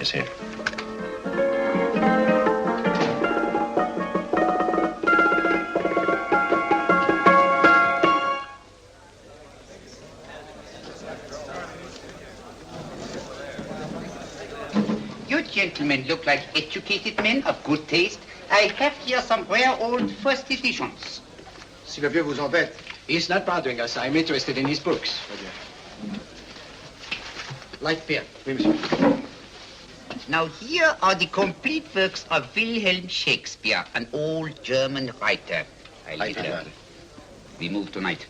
is here. You gentlemen look like educated men of good taste. I have here some rare old first editions. Si le vieux vous embête. He's not bothering us. I'm interested in his books. Light beer. Oui, monsieur. Now here are the complete works of Wilhelm Shakespeare, an old German writer. We move tonight.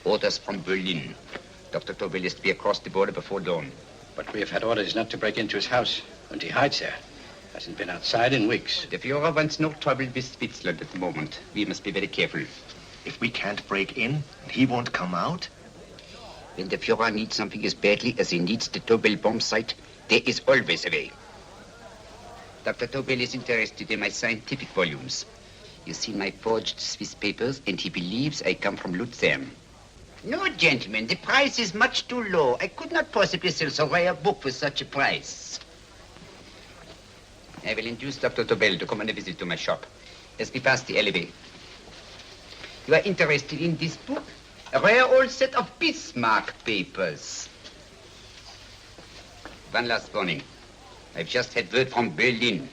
Orders from Berlin. Dr. Tobel is to be across the border before dawn. But we have had orders not to break into his house, and he hides there. Hasn't been outside in weeks. The Führer wants no trouble with Switzerland at the moment. We must be very careful. If we can't break in, and he won't come out? When the Führer needs something as badly as he needs the Tobel bomb site, there is always a way. Dr. Tobel is interested in my scientific volumes. You've seen my forged Swiss papers, and he believes I come from Lucerne. No, gentlemen, the price is much too low. I could not possibly sell so rare a book for such a price. I will induce Dr. Tobel to come on a visit to my shop as we pass the alleyway. You are interested in this book? A rare old set of Bismarck papers. One last warning. I've just had word from Berlin.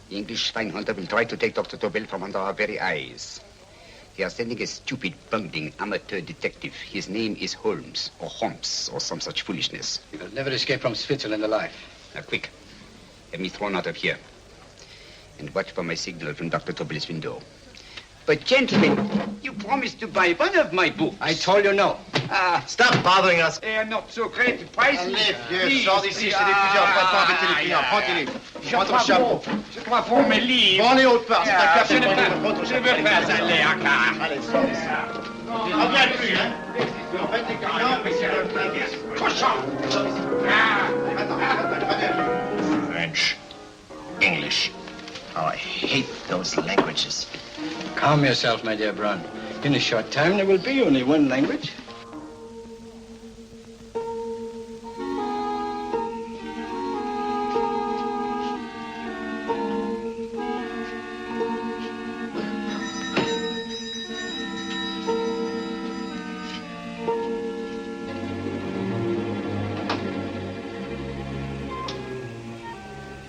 The English spine hunter will try to take Dr. Tobel from under our very eyes. They are sending a stupid, bungling amateur detective. His name is Holmes, or some such foolishness. He will never escape from Switzerland alive. Now, quick. Have me thrown out of here. And watch for my signal from Dr. Tobel's window. But, gentlemen, you promised to buy one of my books. I told you no. Stop bothering us. They are not so great prices. Allez, vieux, sors d'ici, c'est des plusieurs fois pas embêter les clients. Prends-les. Prends ton chapeau. Je crois pour mes livres. Prends-les autre part, c'est un café. Je ne veux pas aller à car. Allez, sors d'ici. Reviens plus, hein. En fait, les clients, mais c'est le cochon. French, English. Oh, I hate those languages. Calm yourself, my dear Brown. In a short time, there will be only one language.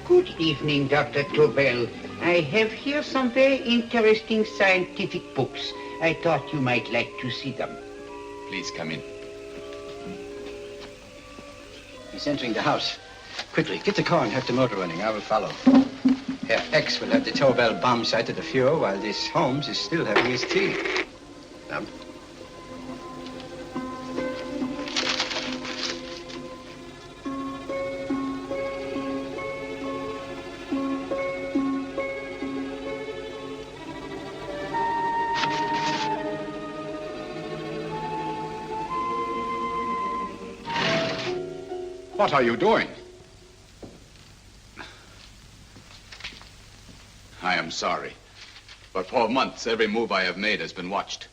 Good evening, Dr. Tobel. I have here some very interesting scientific books. I thought you might like to see them. Please come in. He's entering the house. Quickly, get the car and have the motor running. I will follow. Herr X will have the Tobel bomb site at the Führer while this Holmes is still having his tea. Now, what are you doing? I am sorry, but for months, every move I have made has been watched.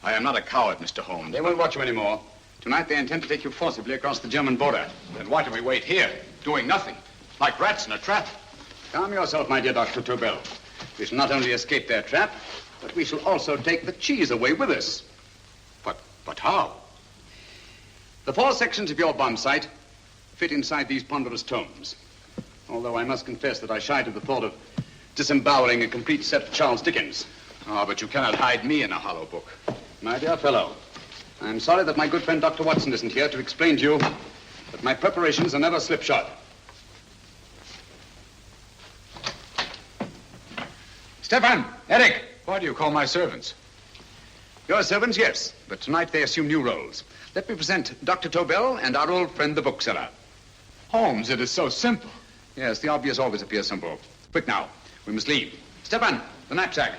I am not a coward, Mr. Holmes. They won't watch you anymore. Tonight, they intend to take you forcibly across the German border. Then why do we wait here, doing nothing, like rats in a trap? Calm yourself, my dear Dr. Tobel. We shall not only escape their trap, but we shall also take the cheese away with us. But how? The four sections of your bomb site fit inside these ponderous tomes. Although I must confess that I shied at the thought of disemboweling a complete set of Charles Dickens. Ah, but you cannot hide me in a hollow book. My dear fellow, I'm sorry that my good friend Dr. Watson isn't here to explain to you that my preparations are never slipshod. Stefan! Eric! Why do you call my servants? Your servants, yes, but tonight they assume new roles. Let me present Dr. Tobel and our old friend, the bookseller. Holmes, it is so simple. Yes, the obvious always appears simple. Quick now, we must leave. Stefan, the knapsack.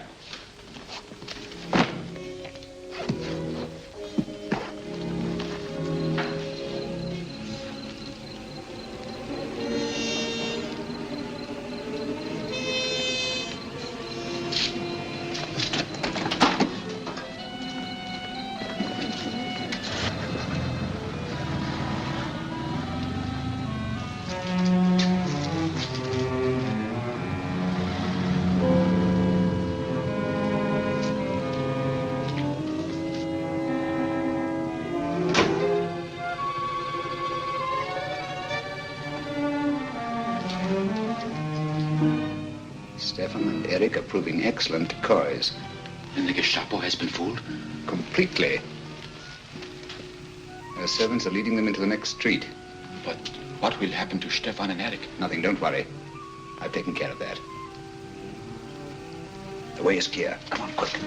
Stefan and Eric are proving excellent decoys. And the Gestapo has been fooled? Completely. Their servants are leading them into the next street. But what will happen to Stefan and Eric? Nothing, don't worry. I've taken care of that. The way is clear. Come on, quick.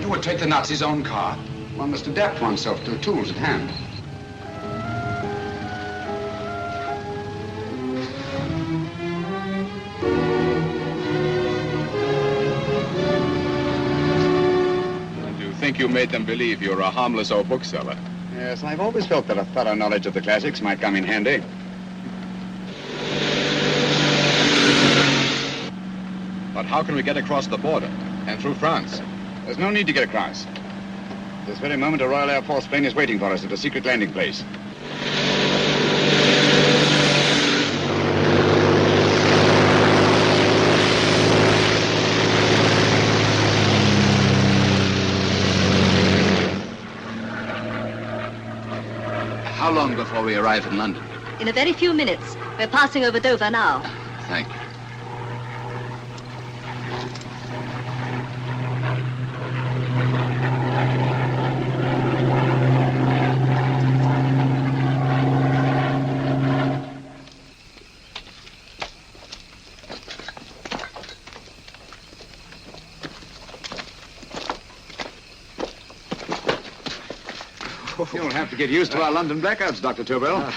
You would take the Nazis' own car. One must adapt oneself to the tools at hand. And you think you made them believe you're a harmless old bookseller? Yes, I've always felt that a thorough knowledge of the classics might come in handy. But how can we get across the border and through France? There's no need to get across. At this very moment, a Royal Air Force plane is waiting for us at a secret landing place. How long before we arrive in London? In a very few minutes. We're passing over Dover now. Thank you. You'll have to get used to our London blackouts, Dr. Tobel.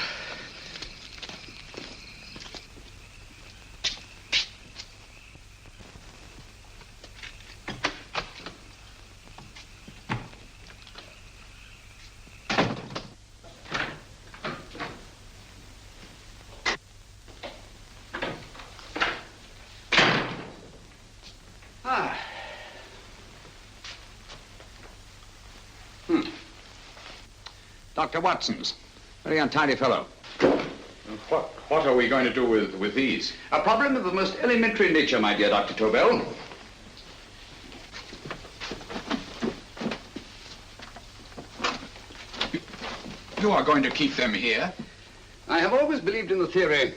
Dr. Watson's. Very untidy fellow. What are we going to do with these? A problem of the most elementary nature, my dear Dr. Tobel. You are going to keep them here? I have always believed in the theory,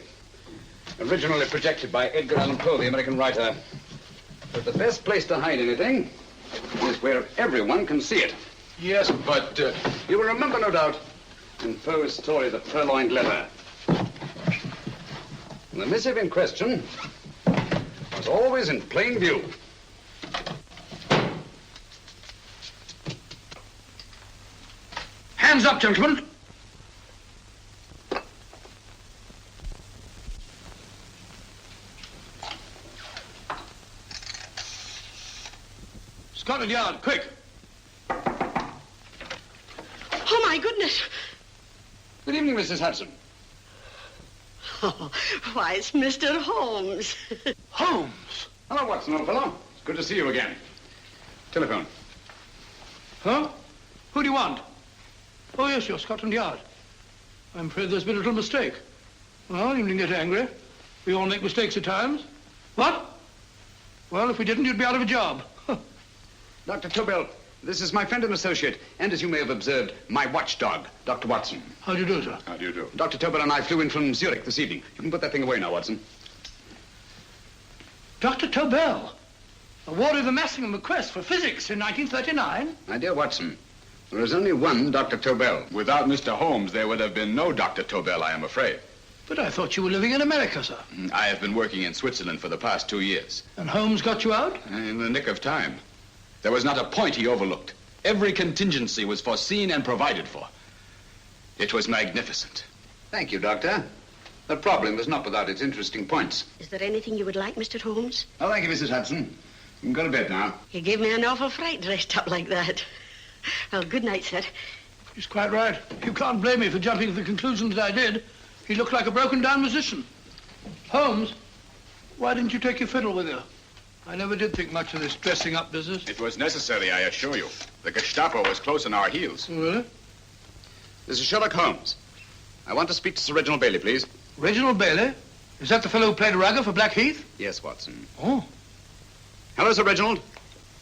originally projected by Edgar Allan Poe, the American writer, that the best place to hide anything is where everyone can see it. Yes, but... You will remember, no doubt, in Poe's story, The Purloined Letter. The missive in question was always in plain view. Hands up, gentlemen. Scotland Yard, quick. Oh, my goodness. Good evening, Mrs. Hudson. Oh, why, it's Mr. Holmes. Holmes. Hello, Watson, old fellow. It's good to see you again. Telephone. Huh? Who do you want? Oh, yes, you're Scotland Yard. I'm afraid there's been a little mistake. Well, you needn't get angry. We all make mistakes at times. What? Well, if we didn't, you'd be out of a job. Dr. Tobel, this is my friend and associate, and as you may have observed, my watchdog, Dr. Watson. How do you do, sir? How do you do? Dr. Tobel and I flew in from Zurich this evening. You can put that thing away now, Watson. Dr. Tobel, awarded the Massingham Bequest for physics in 1939. My dear Watson, there is only one Dr. Tobel. Without Mr. Holmes, there would have been no Dr. Tobel, I am afraid. But I thought you were living in America, sir. I have been working in Switzerland for the past 2 years. And Holmes got you out? In the nick of time. There was not a point he overlooked. Every contingency was foreseen and provided for. It was magnificent. Thank you, Doctor. The problem was not without its interesting points. Is there anything you would like, Mr. Holmes? Oh, thank you, Mrs. Hudson. You can go to bed now. You gave me an awful fright dressed up like that. Well, good night, sir. He's quite right. You can't blame me for jumping to the conclusion that I did. He looked like a broken-down musician. Holmes, why didn't you take your fiddle with you? I never did think much of this dressing-up business. It was necessary, I assure you. The Gestapo was close on our heels. Really? This is Sherlock Holmes. I want to speak to Sir Reginald Bailey, please. Reginald Bailey? Is that the fellow who played Rugger for Blackheath? Yes, Watson. Oh. Hello, Sir Reginald.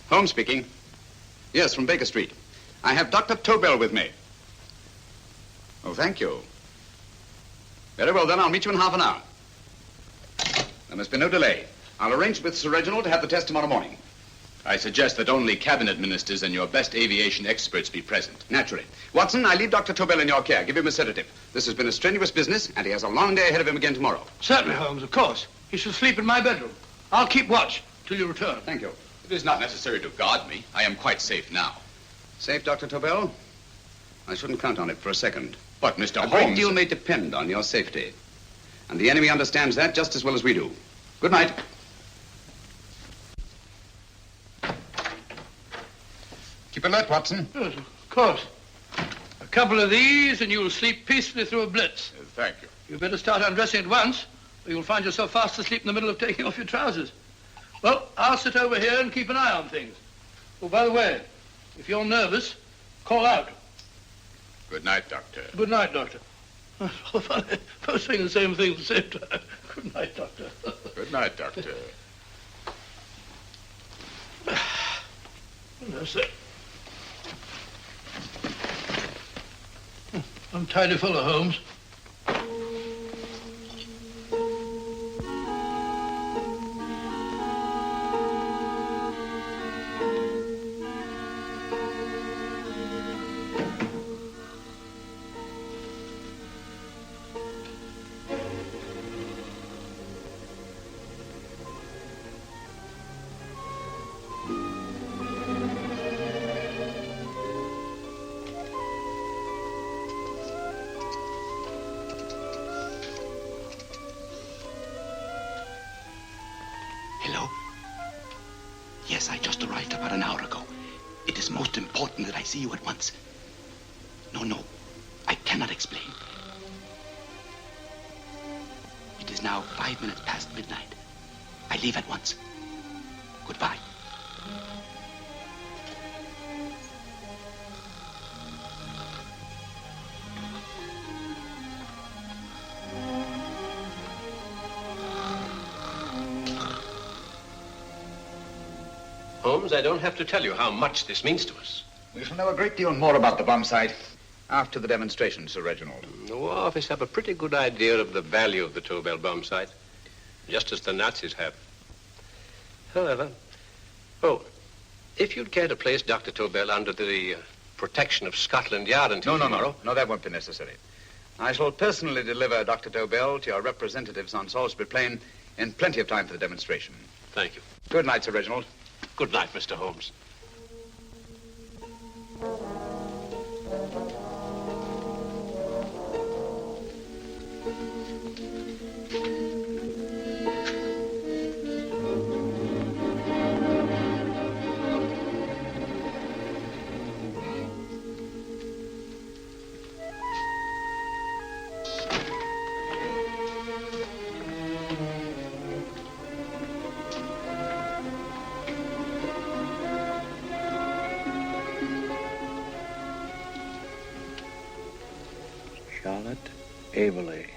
Holmes speaking. Yes, from Baker Street. I have Dr. Tobel with me. Oh, thank you. Very well, then. I'll meet you in half an hour. There must be no delay. I'll arrange with Sir Reginald to have the test tomorrow morning. I suggest that only cabinet ministers and your best aviation experts be present. Naturally. Watson, I leave Dr. Tobel in your care. Give him a sedative. This has been a strenuous business, and he has a long day ahead of him again tomorrow. Certainly, Holmes, of course. He shall sleep in my bedroom. I'll keep watch till you return. Thank you. It is not necessary to guard me. I am quite safe now. Safe, Dr. Tobel? I shouldn't count on it for a second. But, Mr. A Holmes... great deal may depend on your safety. And the enemy understands that just as well as we do. Good night. Keep alert, Watson. Yes, of course. A couple of these and you'll sleep peacefully through a blitz. Thank you. You'd better start undressing at once, or you'll find yourself fast asleep in the middle of taking off your trousers. Well, I'll sit over here and keep an eye on things. Oh, by the way, if you're nervous, call out. Good night, Doctor. Good night, Doctor. Oh, funny. Both saying the same thing at the same time. Good night, Doctor. Good night, Doctor. That's it. I'm tidy full of Holmes. Hello? Yes, I just arrived about an hour ago. It is most important that I see you at once. No, I cannot explain. It is now 5 minutes past midnight. I leave at once. Goodbye. Holmes, I don't have to tell you how much this means to us. We shall know a great deal more about the bomb site after the demonstration, Sir Reginald. The War Office have a pretty good idea of the value of the Tobel bomb site, just as the Nazis have. However, if you'd care to place Dr. Tobel under the protection of Scotland Yard until tomorrow... No, that won't be necessary. I shall personally deliver Dr. Tobel to your representatives on Salisbury Plain in plenty of time for the demonstration. Thank you. Good night, Sir Reginald. Good night, Mr. Holmes. Charlotte Averley,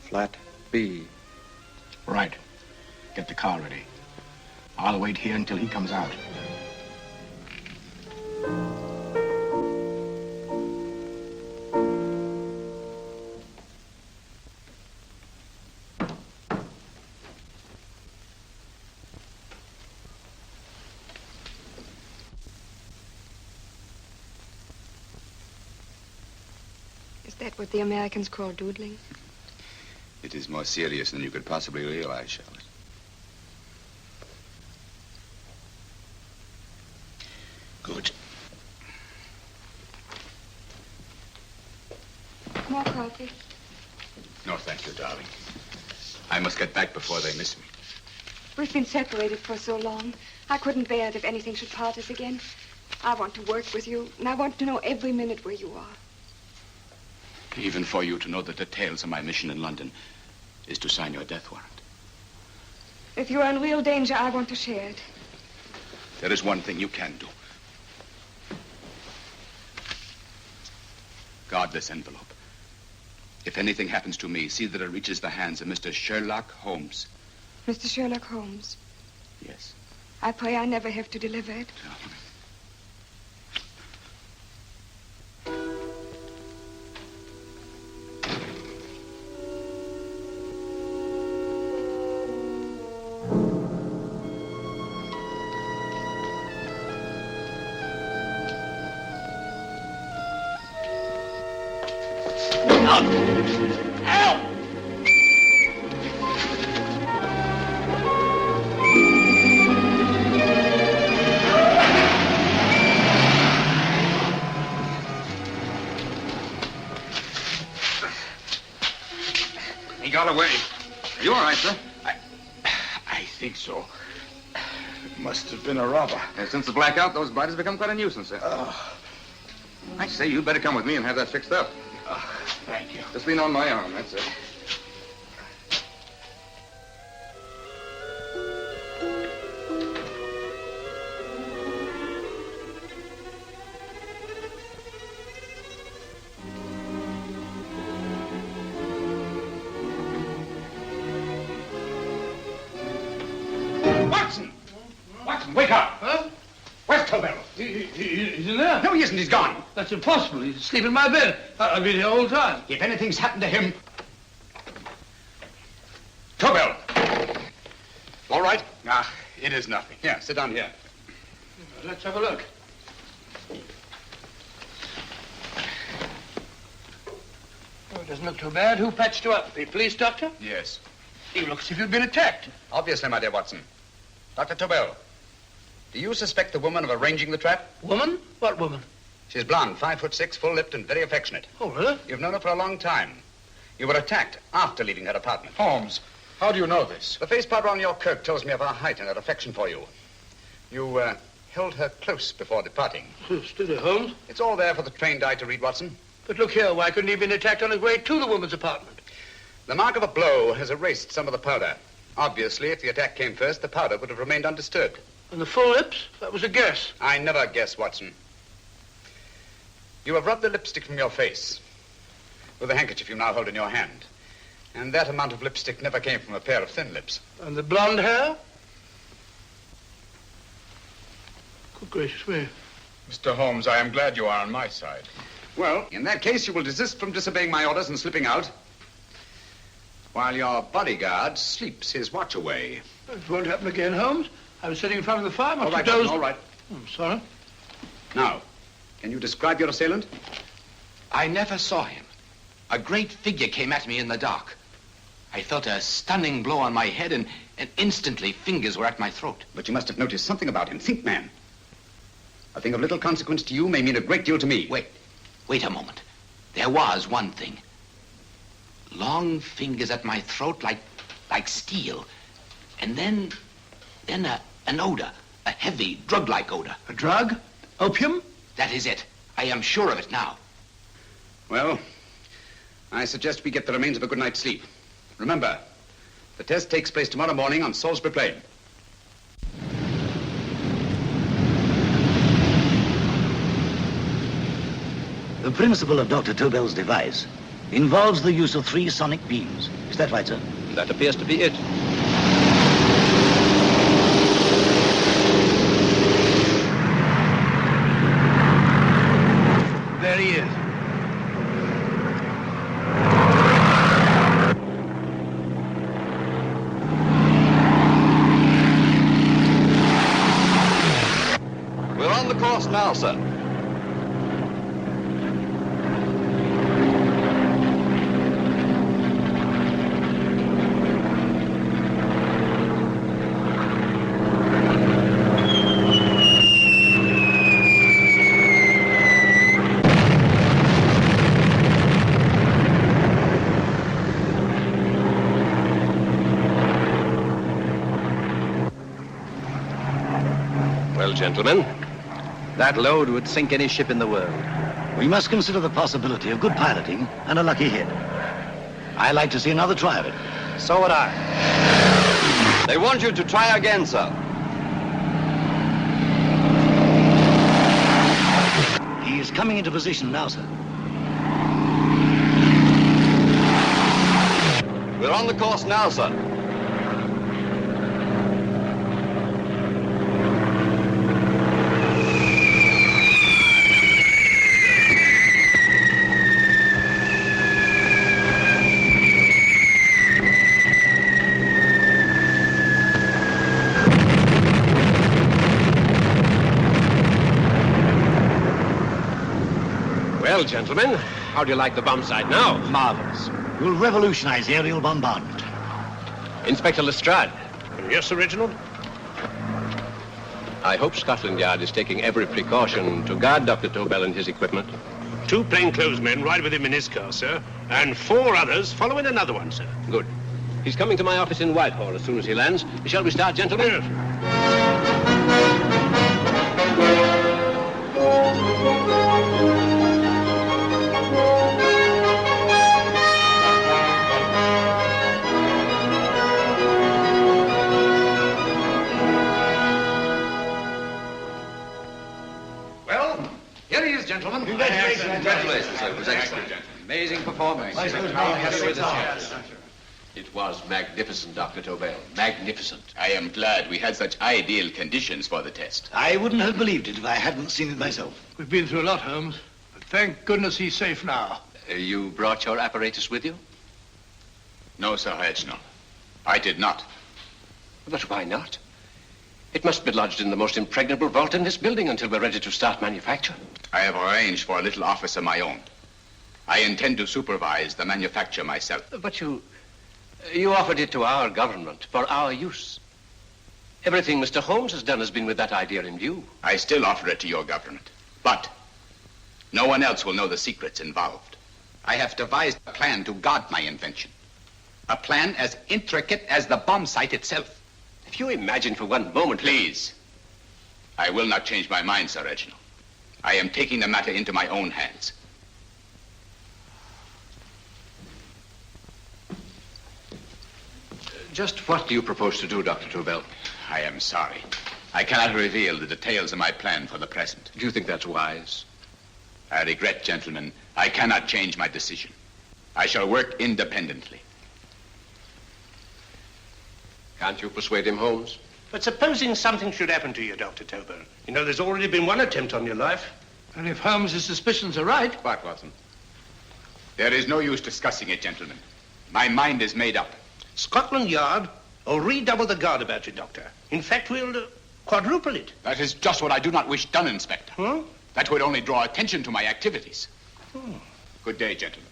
flat B. Right. Get the car ready. I'll wait here until he comes out. Is that what the Americans call doodling? It is more serious than you could possibly realize, Charlotte. Good. More coffee? No, thank you, darling. I must get back before they miss me. We've been separated for so long. I couldn't bear it if anything should part us again. I want to work with you, and I want to know every minute where you are. Even for you to know the details of my mission in London is to sign your death warrant. If you're in real danger, I want to share it. There is one thing you can do. Guard this envelope. If anything happens to me, see that it reaches the hands of Mr. Sherlock Holmes. Mr. Sherlock Holmes. Yes. I pray I never have to deliver it. out! Help! He got away. Are you all right, sir? I think so. Must have been a robber. Since the blackout, those biters become quite a nuisance, sir. I say, you'd better come with me and have that fixed up. Thank you. Just lean on my arm, that's it. Watson! Watson, wake up! Huh? Where's Tobel? He's in there. No, he isn't. He's gone. That's impossible. He's asleep in my bed. I've been here all the time. If anything's happened to him... Tobel! All right? It is nothing. Yeah, sit down here. Let's have a look. Oh, it doesn't look too bad. Who patched you up? The police doctor? Yes. You look as if you'd been attacked. Obviously, my dear Watson. Dr. Tobel, do you suspect the woman of arranging the trap? Woman? What woman? She's blonde, 5'6", full-lipped, and very affectionate. Oh, really? You've known her for a long time. You were attacked after leaving her apartment. Holmes, how do you know this? The face powder on your coat tells me of her height and her affection for you. You held her close before departing. Steady, Holmes. It's all there for the trained eye to read, Watson. But look here, why couldn't he have been attacked on his way to the woman's apartment? The mark of a blow has erased some of the powder. Obviously, if the attack came first, the powder would have remained undisturbed. And the full lips? That was a guess. I never guess, Watson. You have rubbed the lipstick from your face with the handkerchief you now hold in your hand. And that amount of lipstick never came from a pair of thin lips. And the blonde hair? Good gracious me. Mr. Holmes, I am glad you are on my side. Well, in that case, you will desist from disobeying my orders and slipping out while your bodyguard sleeps his watch away. It won't happen again, Holmes. I was sitting in front of the fire. All right, Watson, all right. I'm sorry. Now, can you describe your assailant? I never saw him. A great figure came at me in the dark. I felt a stunning blow on my head, and instantly fingers were at my throat. But you must have noticed something about him. Think, man. A thing of little consequence to you may mean a great deal to me. Wait a moment. There was one thing. Long fingers at my throat like steel. And then an odor, a heavy, drug-like odor. A drug? Opium? That is it. I am sure of it now. Well, I suggest we get the remains of a good night's sleep. Remember, the test takes place tomorrow morning on Salisbury Plain. The principle of Dr. Tobel's device involves the use of 3 sonic beams. Is that right, sir? That appears to be it. There he is. We're on the course now, sir. Well, gentlemen, that load would sink any ship in the world. We must consider the possibility of good piloting and a lucky hit. I like to see another try of it. So would I. They want you to try again, sir. He is coming into position now, sir. We're on the course now, sir. well, gentlemen, How do you like the bomb site now? Marvelous. We'll revolutionize aerial bombardment. Inspector Lestrade. Yes, Sir Reginald? I hope Scotland Yard is taking every precaution to guard Dr. Tobel and his equipment. 2 plainclothesmen ride with him in his car, sir, and 4 others follow in another one, sir. Good. He's coming to my office in Whitehall as soon as he lands. Shall we start, gentlemen? Yes. Well, here he is, gentlemen. Congratulations, sir. It was excellent. Amazing performance. It was magnificent, Dr. Tobel. Magnificent. I am glad we had such ideal conditions for the test. I wouldn't have believed it if I hadn't seen it myself. We've been through a lot, Holmes, but thank goodness he's safe now. You brought your apparatus with you? No, Sir Reginald. I did not. But why not? It must be lodged in the most impregnable vault in this building until we're ready to start manufacture. I have arranged for a little office of my own. I intend to supervise the manufacture myself. But you offered it to our government for our use. Everything Mr. Holmes has done has been with that idea in view. I still offer it to your government, but no one else will know the secrets involved. I have devised a plan to guard my invention. A plan as intricate as the bomb site itself. If you imagine for one moment... Please. I will not change my mind, Sir Reginald. I am taking the matter into my own hands. Just what do you propose to do, Dr. Tobel? I am sorry. I cannot reveal the details of my plan for the present. Do you think that's wise? I regret, gentlemen, I cannot change my decision. I shall work independently. Can't you persuade him, Holmes? But supposing something should happen to you, Dr. Tobel. You know, there's already been one attempt on your life. And if Holmes' suspicions are right... What, Watson? There is no use discussing it, gentlemen. My mind is made up. Scotland Yard will redouble the guard about you, Doctor. In fact, we'll quadruple it. That is just what I do not wish done, Inspector. Huh? That would only draw attention to my activities. Good day, gentlemen.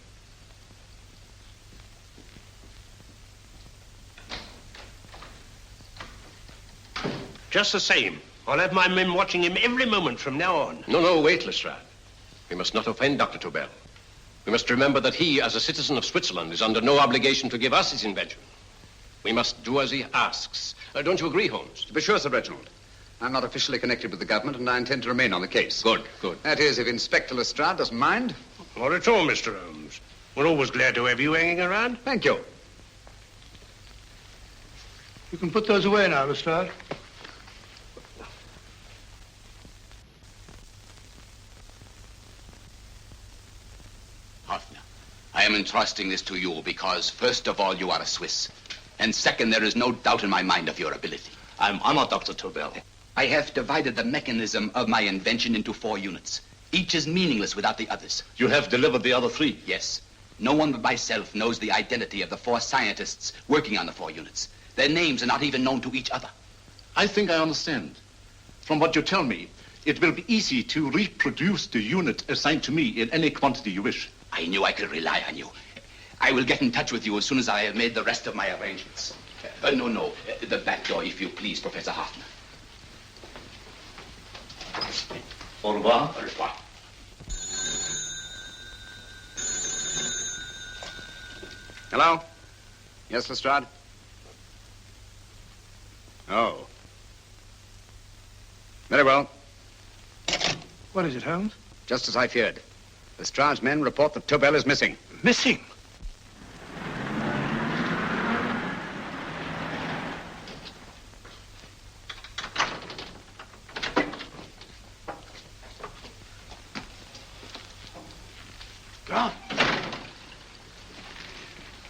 Just the same, I'll have my men watching him every moment from now on. No, wait, Lestrade. We must not offend Dr. Tobel. We must remember that he, as a citizen of Switzerland, is under no obligation to give us his invention. We must do as he asks. Don't you agree, Holmes? To be sure, Sir Reginald. I'm not officially connected with the government, and I intend to remain on the case. Good. That is, if Inspector Lestrade doesn't mind. Not at all, Mr. Holmes. We're always glad to have you hanging around. Thank you. You can put those away now, Lestrade. Hoffner, I am entrusting this to you because, first of all, you are a Swiss. And second, there is no doubt in my mind of your ability. I'm honored, Dr. Tobel. I have divided the mechanism of my invention into 4 units. Each is meaningless without the others. You have delivered the other 3? Yes. No one but myself knows the identity of the 4 scientists working on the 4 units. Their names are not even known to each other. I think I understand. From what you tell me, it will be easy to reproduce the unit assigned to me in any quantity you wish. I knew I could rely on you. I will get in touch with you as soon as I have made the rest of my arrangements. No. The back door, if you please, Professor Hoffner. Au revoir. Au revoir. Hello? Yes, Lestrade? Oh. Very well. What is it, Holmes? Just as I feared. Lestrade's men report that Tobel is missing. Missing? Gone.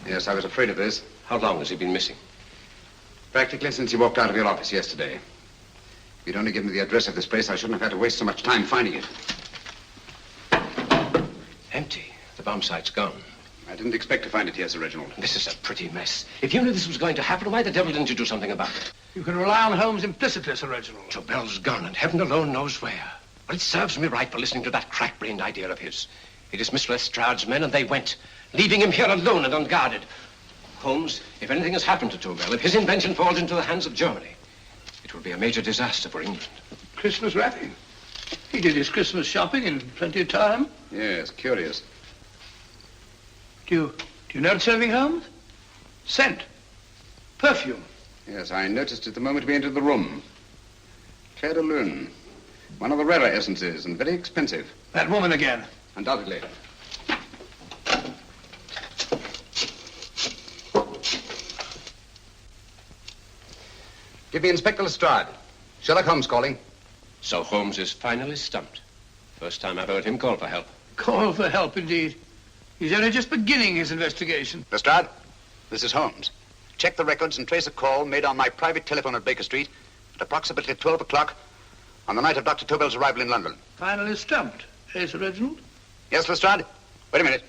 Yes, I was afraid of this. How long has he been missing? Practically since he walked out of your office yesterday. If you'd only given me the address of this place, I shouldn't have had to waste so much time finding it. Empty. The bomb site's gone. I didn't expect to find it here, Sir Reginald. This is a pretty mess. If you knew this was going to happen, why the devil didn't you do something about it? You can rely on Holmes implicitly, Sir Reginald. Tobel's gone, and heaven alone knows where. Well, it serves me right for listening to that crack-brained idea of his. He dismissed Lestrade's men and they went, leaving him here alone and unguarded. Holmes, if anything has happened to Tobel, if his invention falls into the hands of Germany, it will be a major disaster for England. Christmas wrapping. He did his Christmas shopping in plenty of time. Yes, curious. Do you notice anything, Holmes? Scent. Perfume. Yes, I noticed it the moment we entered the room. Clair de Lune. One of the rarer essences and very expensive. That woman again. Undoubtedly. Give me Inspector Lestrade. Sherlock Holmes calling. So Holmes is finally stumped. First time I've heard him call for help. Call for help, indeed. He's only just beginning his investigation. Lestrade, this is Holmes. Check the records and trace a call made on my private telephone at Baker Street at approximately 12 o'clock on the night of Dr. Tobel's arrival in London. Finally stumped. Eh, Sir Reginald? Yes, Lestrade? Wait a minute.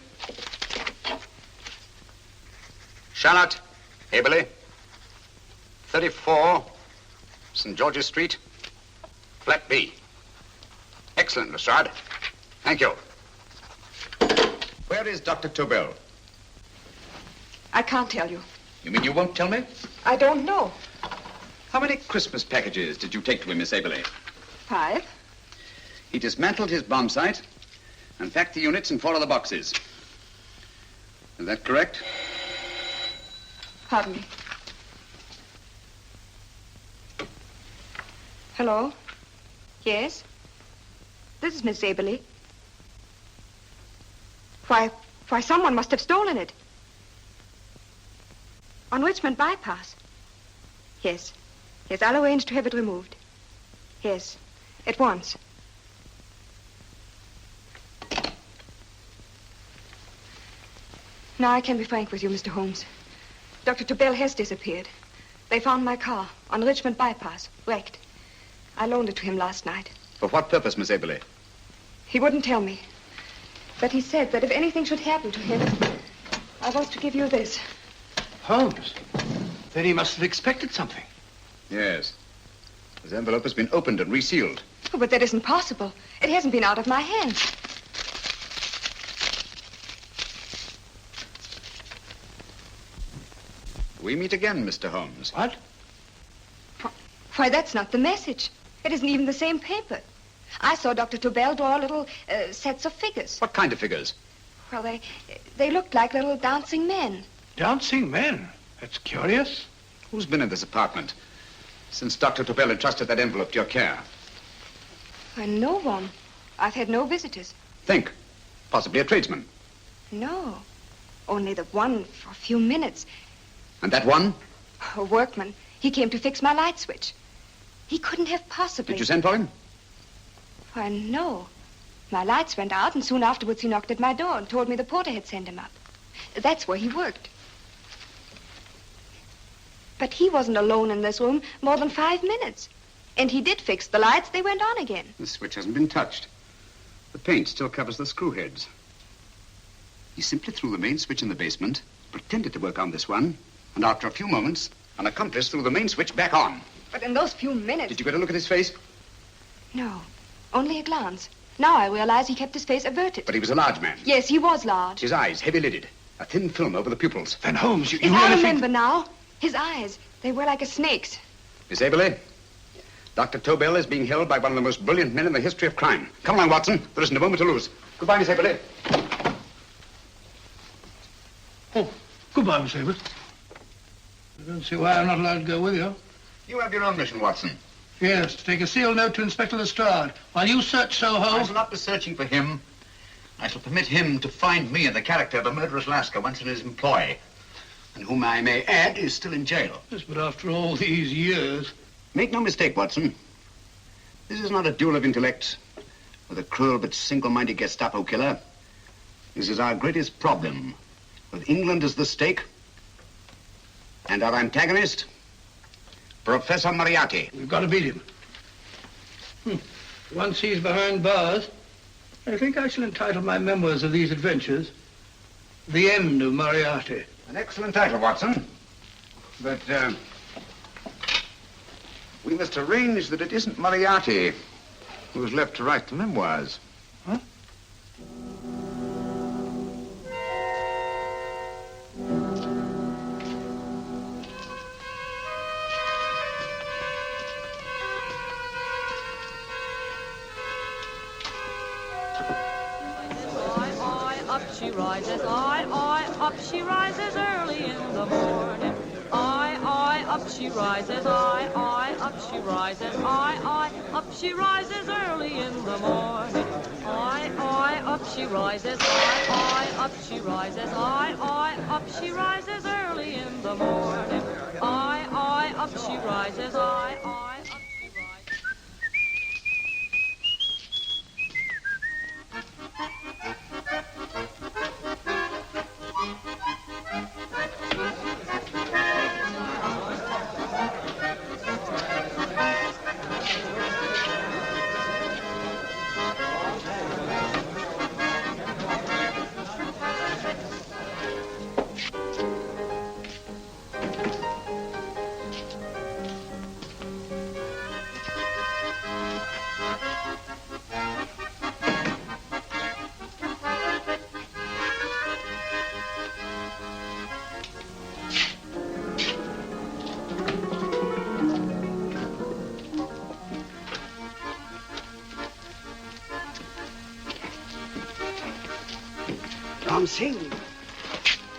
Charlotte, Aberley, 34, St. George's Street, flat B. Excellent, Lestrade. Thank you. Where is Dr. Tobel? I can't tell you. You mean you won't tell me? I don't know. How many Christmas packages did you take to him, Miss Aberley? 5. He dismantled his bomb site and packed the units in 4 of the boxes. Is that correct? Pardon me. Hello? Yes? This is Miss Aberley. Why, someone must have stolen it. On Richmond Bypass. Yes. Yes, I'll arrange to have it removed. Yes, at once. Now I can be frank with you, Mr. Holmes. Dr. Tobel has disappeared. They found my car on Richmond Bypass, wrecked. I loaned it to him last night. For what purpose, Miss Aberley? He wouldn't tell me. But he said that if anything should happen to him, I was to give you this. Holmes? Then he must have expected something. Yes. His envelope has been opened and resealed. Oh, but that isn't possible. It hasn't been out of my hands. We meet again, Mr. Holmes. What? Why, that's not the message. It isn't even the same paper. I saw Dr. Tobel draw little sets of figures. What kind of figures? Well, they looked like little dancing men. Dancing men? That's curious. Who's been in this apartment since Dr. Tobel entrusted that envelope to your care? Why, no one. I've had no visitors. Think. Possibly a tradesman. No. Only the one for a few minutes. And that one? A workman. He came to fix my light switch. He couldn't have possibly... Did you send for him? Why, no. My lights went out, and soon afterwards he knocked at my door and told me the porter had sent him up. That's where he worked. But he wasn't alone in this room more than 5 minutes. And he did fix the lights. They went on again. The switch hasn't been touched. The paint still covers the screw heads. He simply threw the main switch in the basement, pretended to work on this one, and after a few moments, an accomplice threw the main switch back on. But in those few minutes... Did you get a look at his face? No, only a glance. Now I realize he kept his face averted. But he was a large man. Yes, he was large. His eyes heavy-lidded, a thin film over the pupils. Van Holmes, you Yes, really I think... remember now. His eyes, they were like a snake's. Miss Aberley, Dr. Tobel is being held by one of the most brilliant men in the history of crime. Come along, Watson. There isn't a moment to lose. Goodbye, Miss Aberley. Oh, goodbye, Miss Aberley. I don't see why I'm not allowed to go with you. You have your own mission, Watson. Yes, to take a sealed note to Inspector Lestrade. While you search Soho... I shall not be searching for him. I shall permit him to find me in the character of a murderous Lascar once in his employ, and whom I may add is still in jail. Yes, but after all these years... Make no mistake, Watson. This is not a duel of intellects with a cruel but single-minded Gestapo killer. This is our greatest problem, with England as the stake, and our antagonist, Professor Moriarty. We've got to beat him. Once he's behind bars, I think I shall entitle my memoirs of these adventures, The End of Moriarty. An excellent title, Watson. But, we must arrange that it isn't Moriarty who's left to write the memoirs. Huh? she rises, I, up she rises early in the morning. I, up she rises, I, up she rises, I, up she rises early in the morning. I, up she rises, I, up she rises, I, up she rises early in the morning. I, up she rises, I, up she rises.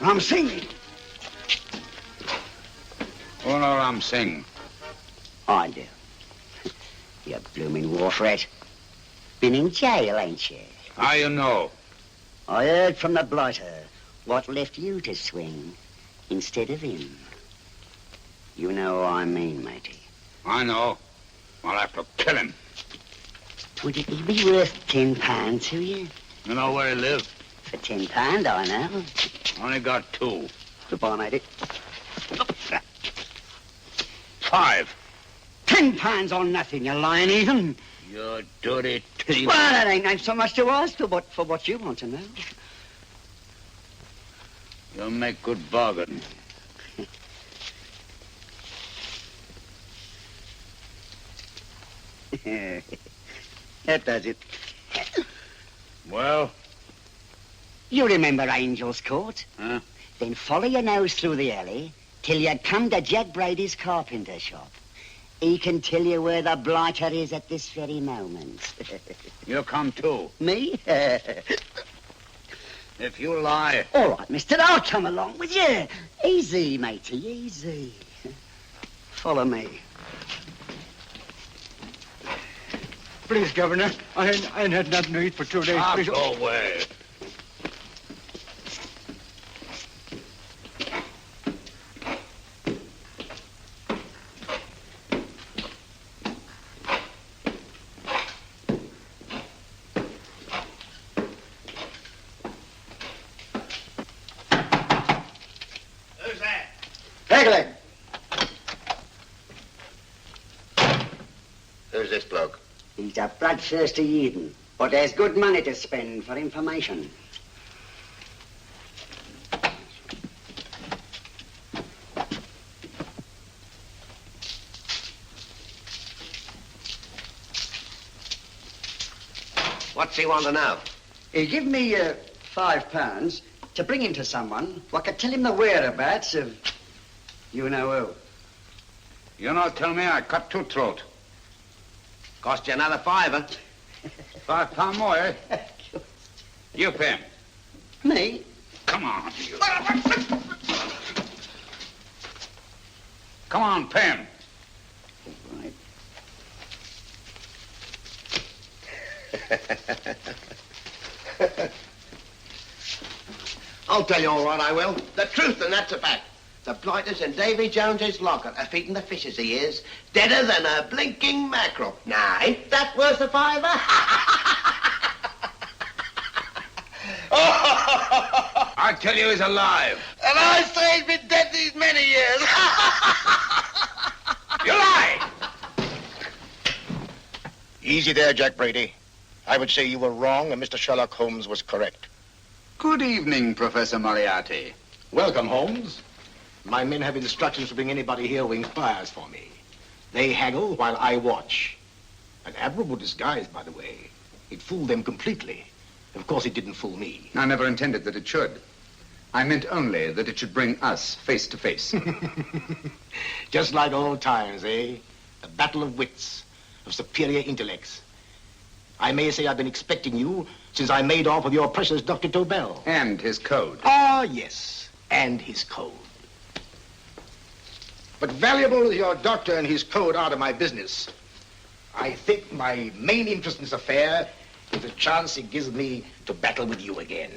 Ram Singh. Oh, no, Ram Singh. I do. You blooming wharf rat. Been in jail, ain't you? How you know? I heard from the blighter what left you to swing instead of him. You know what I mean, matey. I know. I'll have to kill him. Would it be worth £10 to you? You know where he lives? For £10, I know. Only got 2. Goodbye, matey. 5. £10 on nothing, you lying heathen. You dirty thief. Well, that ain't so much to ask for what you want to know. You'll make good bargain. That does it. Well? You remember Angel's Court? Huh? Then follow your nose through the alley till you come to Jack Brady's carpenter shop. He can tell you where the blighter is at this very moment. You come too. Me? If you lie... All right, mister, I'll come along with you. Easy, matey, easy. Follow me. Please, Governor, I ain't had nothing to eat for 2 days. Please. Go away. Who's this bloke? He's a bloodthirsty heathen, but there's good money to spend for information. What's he want to know? He give me £5 to bring him to someone who could tell him the whereabouts of you know who. You not tell me I cut 2 throat. Cost you another £5. £5 more, eh? You pay him. Me? Come on, you. Come on, pay him. Right. I'll tell you all right, I will. The truth, and that's a fact. The blighters in Davy Jones's locker are feeding the fishes he is, deader than a blinking mackerel. Now, ain't that worth a £5? I tell you he's alive. And I say he's been dead these many years. You lie! Easy there, Jack Brady. I would say you were wrong and Mr. Sherlock Holmes was correct. Good evening, Professor Moriarty. Welcome, Holmes. My men have instructions to bring anybody here who inquires for me. They haggle while I watch. An admirable disguise, by the way. It fooled them completely. Of course, it didn't fool me. I never intended that it should. I meant only that it should bring us face to face. Just like old times, eh? A battle of wits, of superior intellects. I may say I've been expecting you since I made off with your precious Dr. Tobel. And his code. Ah, yes, and his code. But valuable as your doctor and his code are to my business, I think my main interest in this affair is the chance it gives me to battle with you again.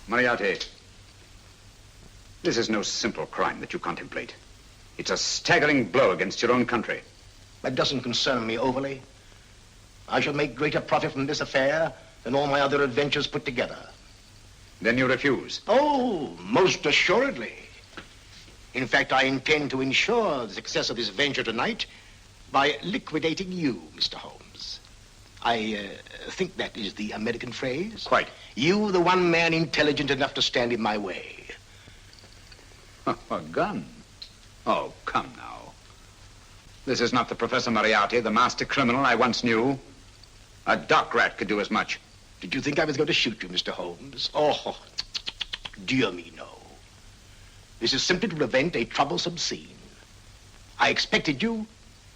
Moriarty, this is no simple crime that you contemplate. It's a staggering blow against your own country. That doesn't concern me overly. I shall make greater profit from this affair than all my other adventures put together. Then you refuse? Oh, most assuredly. In fact, I intend to ensure the success of this venture tonight by liquidating you, Mr. Holmes. I think that is the American phrase. Quite. You, the one man intelligent enough to stand in my way. A gun? Oh, come now. This is not the Professor Moriarty, the master criminal I once knew. A dock rat could do as much. Did you think I was going to shoot you, Mr. Holmes? Oh, dear me, no. This is simply to prevent a troublesome scene. I expected you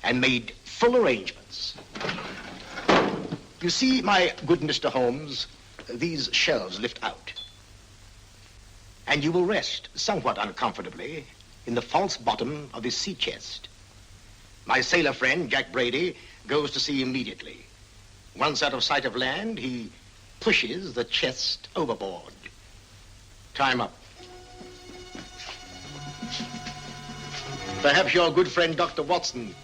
and made full arrangements. You see, my good Mr. Holmes, these shelves lift out. And you will rest somewhat uncomfortably in the false bottom of this sea chest. My sailor friend, Jack Brady, goes to sea immediately. Once out of sight of land, he pushes the chest overboard. Time up. Perhaps your good friend, Dr. Watson,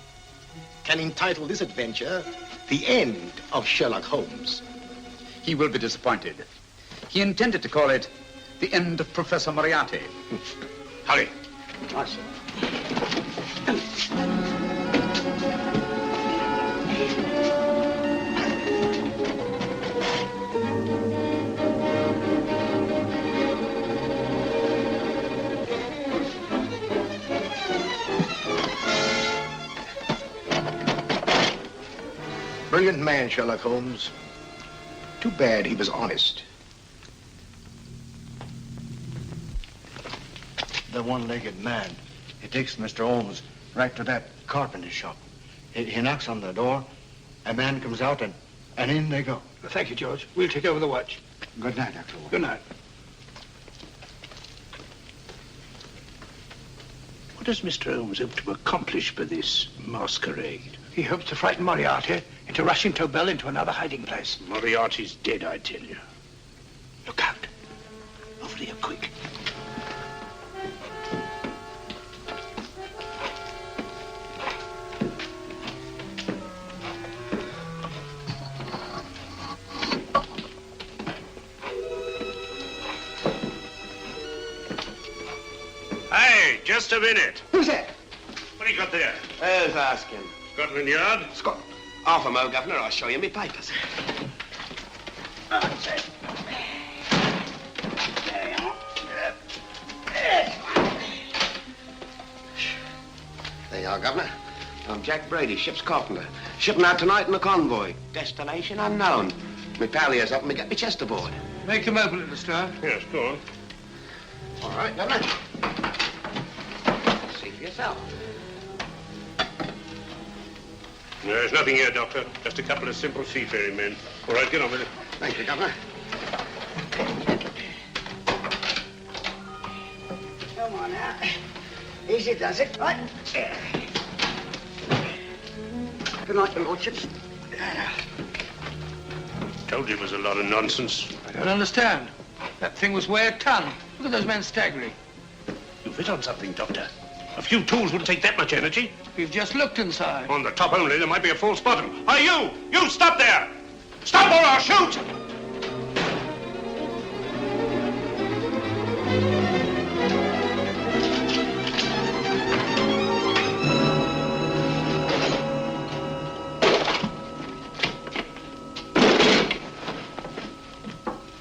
can entitle this adventure The End of Sherlock Holmes. He will be disappointed. He intended to call it The End of Professor Moriarty. Hurry. Awesome. Brilliant man, Sherlock Holmes. Too bad he was honest. The one-legged man. He takes Mr. Holmes right to that carpenter shop. He knocks on the door. A man comes out, and in they go. Thank you, George. We'll take over the watch. Good night, Dr. Holmes. Good night. What does Mr. Holmes hope to accomplish by this masquerade? He hopes to frighten Moriarty into rushing Tobel into another hiding place. Moriarty's dead, I tell you. Look out. Over here, quick. Hey, just a minute. Who's that? What do you got there? Who's asking? Scotland Yard? Scotland. Half a mo, Governor. I'll show you me papers. That's it. There you are, Governor. I'm Jack Brady, ship's carpenter. Shipping out tonight in a convoy. Destination unknown. My pal here's helping me get my chest aboard. Make him open it, Lestrade. Yes, go on. All right, Governor. See for yourself. There's nothing here, Doctor. Just a couple of simple seafaring men. All right, get on with it. Thank you, Governor. Come on now. Easy does it, right? Good night, your lordships. Told you it was a lot of nonsense. I don't understand. That thing was weigh a ton. Look at those men staggering. You've hit on something, Doctor. A few tools wouldn't take that much energy. We've just looked inside. On the top only, there might be a false bottom. Hey, you! You stop there! Stop or I'll shoot!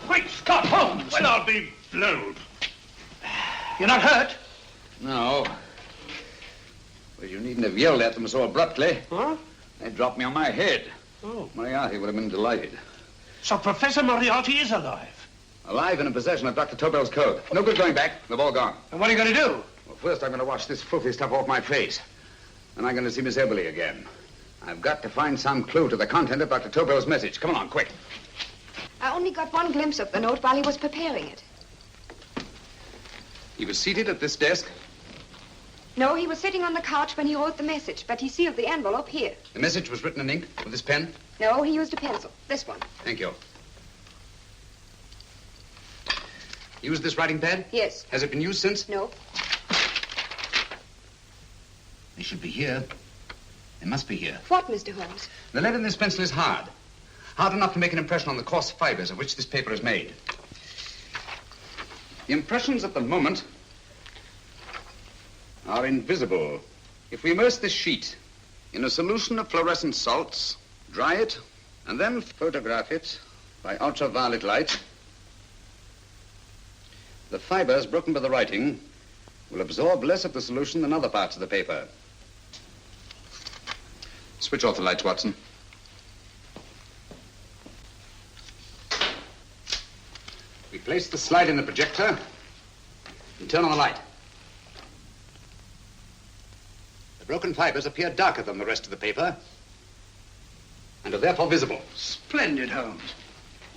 Quick, Scott Holmes! Well, I'll be blowed. You're not hurt? No. Well, you needn't have yelled at them so abruptly. Huh? They dropped me on my head. Oh. Moriarty would have been delighted. So Professor Moriarty is alive? Alive and in possession of Dr. Tobel's code. No good going back. They've all gone. And what are you going to do? Well, first I'm going to wash this filthy stuff off my face. And I'm going to see Miss Eberly again. I've got to find some clue to the content of Dr. Tobel's message. Come on, quick. I only got one glimpse of the note while he was preparing it. He was seated at this desk. No, he was sitting on the couch when he wrote the message, but he sealed the envelope here. The message was written in ink with this pen? No, he used a pencil. This one. Thank you. Used this writing pad? Yes. Has it been used since? No. They should be here. They must be here. What, Mr. Holmes? The lead in this pencil is hard. Hard enough to make an impression on the coarse fibers of which this paper is made. The impressions at the moment are invisible. If we immerse this sheet in a solution of fluorescent salts, dry it, and then photograph it by ultraviolet light, the fibers broken by the writing will absorb less of the solution than other parts of the paper. Switch off the lights, Watson. We place the slide in the projector and turn on the light. The broken fibers appear darker than the rest of the paper and are therefore visible. Splendid, Holmes.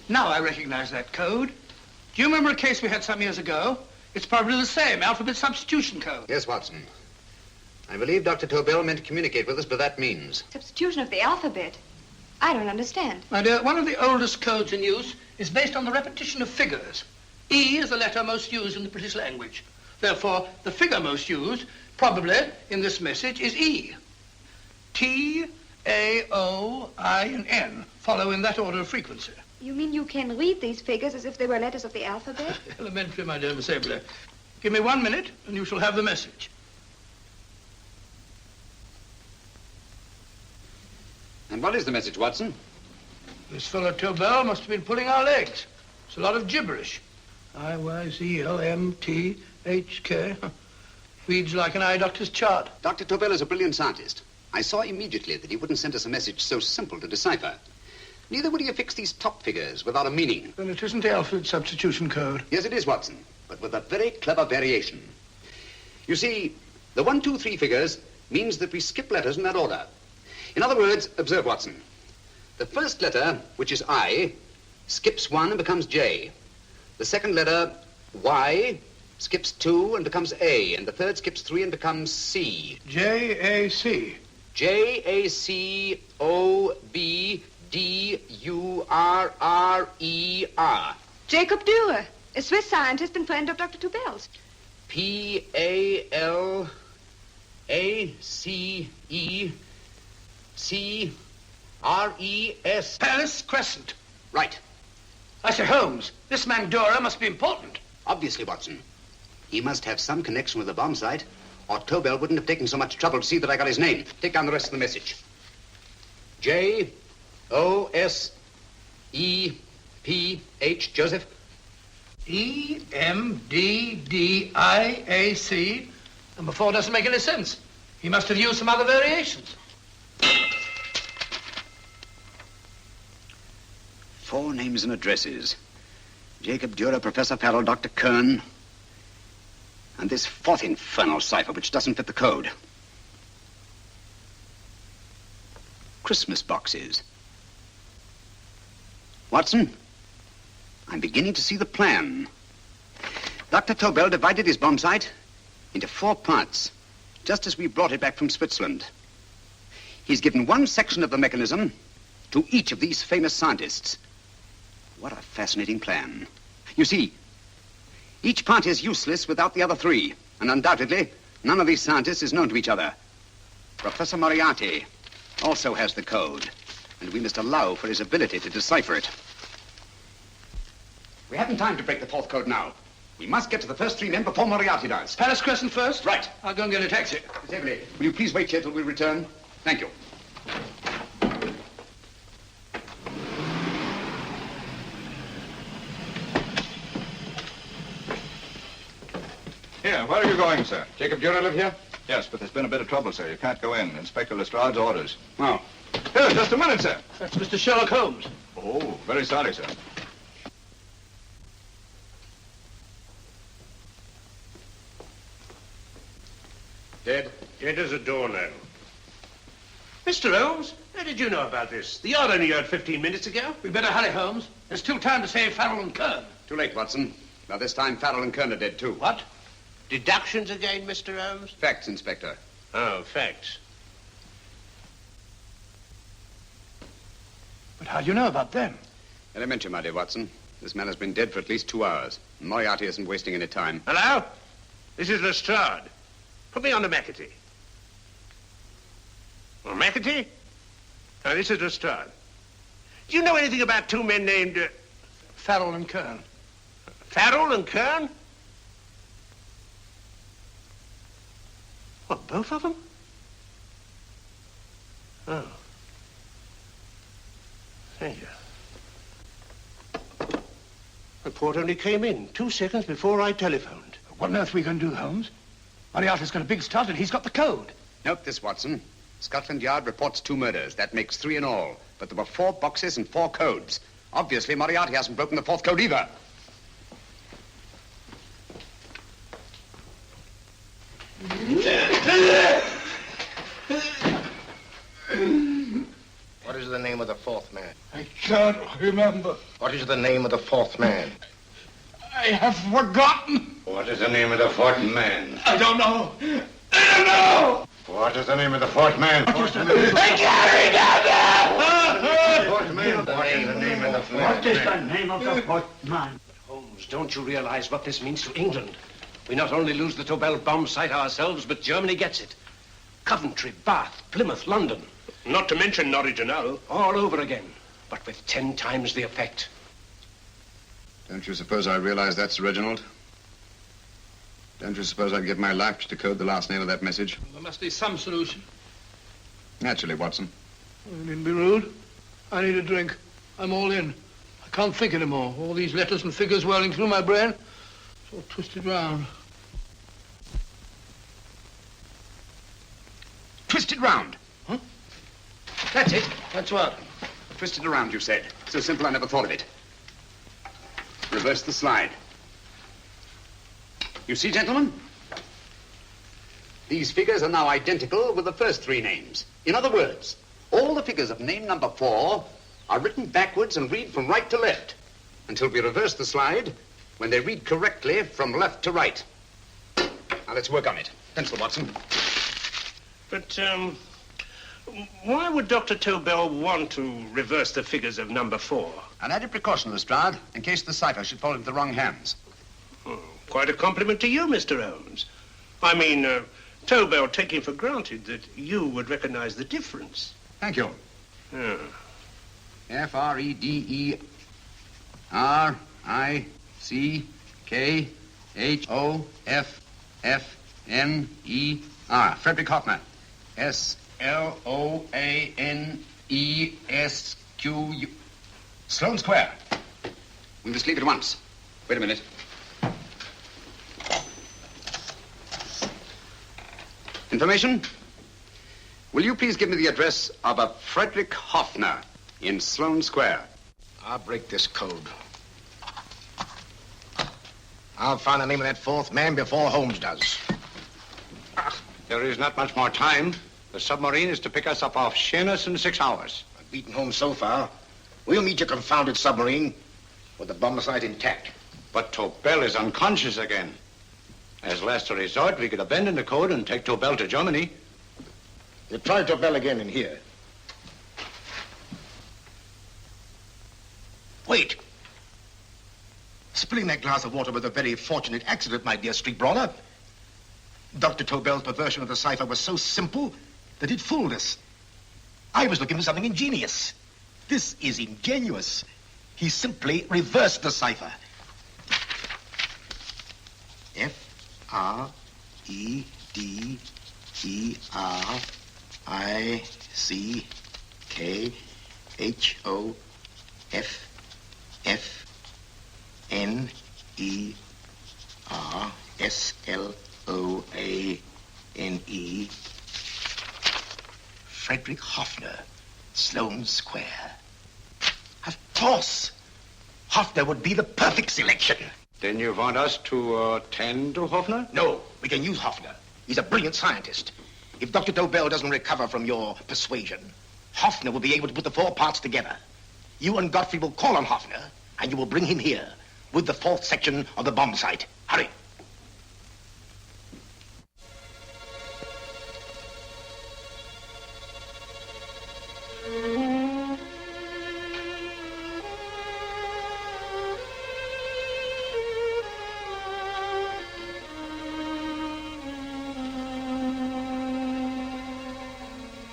Now I recognize that code. Do you remember a case we had some years ago? It's probably the same, alphabet substitution code. Yes, Watson. I believe Dr. Tobel meant to communicate with us by that means. Substitution of the alphabet? I don't understand. My dear, one of the oldest codes in use is based on the repetition of figures. E is the letter most used in the British language. Therefore, the figure most used, probably in this message, is E. T, A, O, I, and N follow in that order of frequency. You mean you can read these figures as if they were letters of the alphabet? Elementary, my dear Miss Eberly. Give me 1 minute, and you shall have the message. And what is the message, Watson? This fellow Tobel must have been pulling our legs. It's a lot of gibberish. I-Y-Z-L-M-T-H-K. Reads like an eye doctor's chart. Dr. Tobel is a brilliant scientist. I saw immediately that he wouldn't send us a message so simple to decipher. Neither would he have fixed these top figures without a meaning. Then it isn't the alphabet substitution code. Yes, it is, Watson, but with a very clever variation. You see, the 1, 2, 3 figures means that we skip letters in that order. In other words, observe, Watson. The first letter, which is I, skips 1 and becomes J. The second letter, Y, skips 2 and becomes A. And the third skips 3 and becomes C. J-A-C. J-A-C-O-B-D-U-R-R-E-R. Jacob Dürer, a Swiss scientist and friend of Dr. Tobel's. P-A-L-A-C-E-C-R-E-S. Palace Crescent. Right. I say, Holmes, this man Dürer must be important. Obviously, Watson. He must have some connection with the bomb site, or Tobel wouldn't have taken so much trouble to see that I got his name. Take down the rest of the message. J-O-S-E-P-H, Joseph. E-M-D-D-I-A-C. Number 4 doesn't make any sense. He must have used some other variations. 4 names and addresses. Jacob Dürer, Professor Farrell, Dr. Kern, and this 4th infernal cipher, which doesn't fit the code. Christmas boxes. Watson, I'm beginning to see the plan. Dr. Tobel divided his bomb site into 4 parts, just as we brought it back from Switzerland. He's given one section of the mechanism to each of these famous scientists. What a fascinating plan. You see, each part is useless without the other 3, and undoubtedly, none of these scientists is known to each other. Professor Moriarty also has the code, and we must allow for his ability to decipher it. We haven't time to break the 4th code now. We must get to the first 3 men before Moriarty does. Palace Crescent first? Right. I'll go and get a taxi. Miss Eberly, will you please wait here till we return? Thank you. Here, where are you going, sir? Jacob Dürer live here? Yes, but there's been a bit of trouble, sir. You can't go in. Inspector Lestrade's orders. Oh. Here, just a minute, sir. That's Mr. Sherlock Holmes. Oh, very sorry, sir. Dead? Dead as a doornail. Mr. Holmes, how did you know about this? The yard only heard 15 minutes ago. We better hurry, Holmes. There's still time to save Farrell and Kern. Too late, Watson. By this time, Farrell and Kern are dead, too. What? Deductions again, Mr. Holmes? Facts, Inspector. Oh, facts. But how do you know about them? Elementary, my dear Watson. This man has been dead for at least 2 hours. Moriarty isn't wasting any time. Hello? This is Lestrade. Put me on to McAtee. Oh, McAtee? Now, this is Lestrade. Do you know anything about two men named... Farrell and Kern. Farrell and Kern? What, both of them? Oh. Thank you. Report only came in 2 seconds before I telephoned. What on earth are we going to do, Holmes? Moriarty's got a big start and he's got the code. Note this, Watson. Scotland Yard reports 2 murders. That makes 3 in all. But there were 4 boxes and 4 codes. Obviously, Moriarty hasn't broken the 4th code either. What is the name of the 4th man? I can't remember. What is the name of the 4th man? I have forgotten. What is the name of the 4th man? I don't know. I don't know. What is the name of the 4th man? I can't remember. 4th man. What is the name of the 4th man? What is the name of the 4th man? Holmes, don't you realize what this means to England? We not only lose the Tobel bomb site ourselves, but Germany gets it. Coventry, Bath, Plymouth, London. Not to mention Norwich and Hull. All over again, but with 10 times the effect. Don't you suppose I realize that's Reginald? Don't you suppose I'd give my life to decode the last name of that message? There must be some solution. Naturally, Watson. You needn't be rude. I need a drink. I'm all in. I can't think anymore. All these letters and figures whirling through my brain. It's all twisted round. Twisted round. Huh? That's it. That's what? Twisted around, you said. So simple I never thought of it. Reverse the slide. You see, gentlemen? These figures are now identical with the first 3 names. In other words, all the figures of name number 4 are written backwards and read from right to left until we reverse the slide when they read correctly from left to right. Now, let's work on it. Pencil, Watson. But, why would Dr. Tobel want to reverse the figures of number 4? An added precaution, Lestrade, in case the cipher should fall into the wrong hands. Quite a compliment to you, Mr. Holmes. I mean, Tobel taking for granted that you would recognize the difference. Thank you. Yeah. Frederick-Hoffner. Frederick Hoffner. S-L-O-A-N-E-S-Q-U. Sloane Square. We must leave at once. Wait a minute. Information? Will you please give me the address of a Frederick Hoffner in Sloane Square? I'll break this code. I'll find the name of that 4th man before Holmes does. There is not much more time. The submarine is to pick us up off Sheerness in 6 hours. I've beaten Holmes so far. We'll meet your confounded submarine with the bomb site intact. But Tobel is unconscious again. As last resort, we could abandon the code and take Tobel to Germany. You try Tobel again in here. Wait. Spilling that glass of water was a very fortunate accident, my dear street brawler. Dr. Tobel's perversion of the cipher was so simple that it fooled us. I was looking for something ingenious. This is ingenious. He simply reversed the cipher. F-R-E-D-E-R-I-C-K-H-O-F-N-E-R-S-L-O-A-N-E. Frederick Hoffner, Sloane Square. Of course. Hoffner would be the perfect selection. Then you want us to tend to Hoffner? No, we can use Hoffner. He's a brilliant scientist. If Dr. Tobel doesn't recover from your persuasion, Hoffner will be able to put the 4 parts together. You and Godfrey will call on Hoffner, and you will bring him here with the 4th section of the bomb site. Hurry.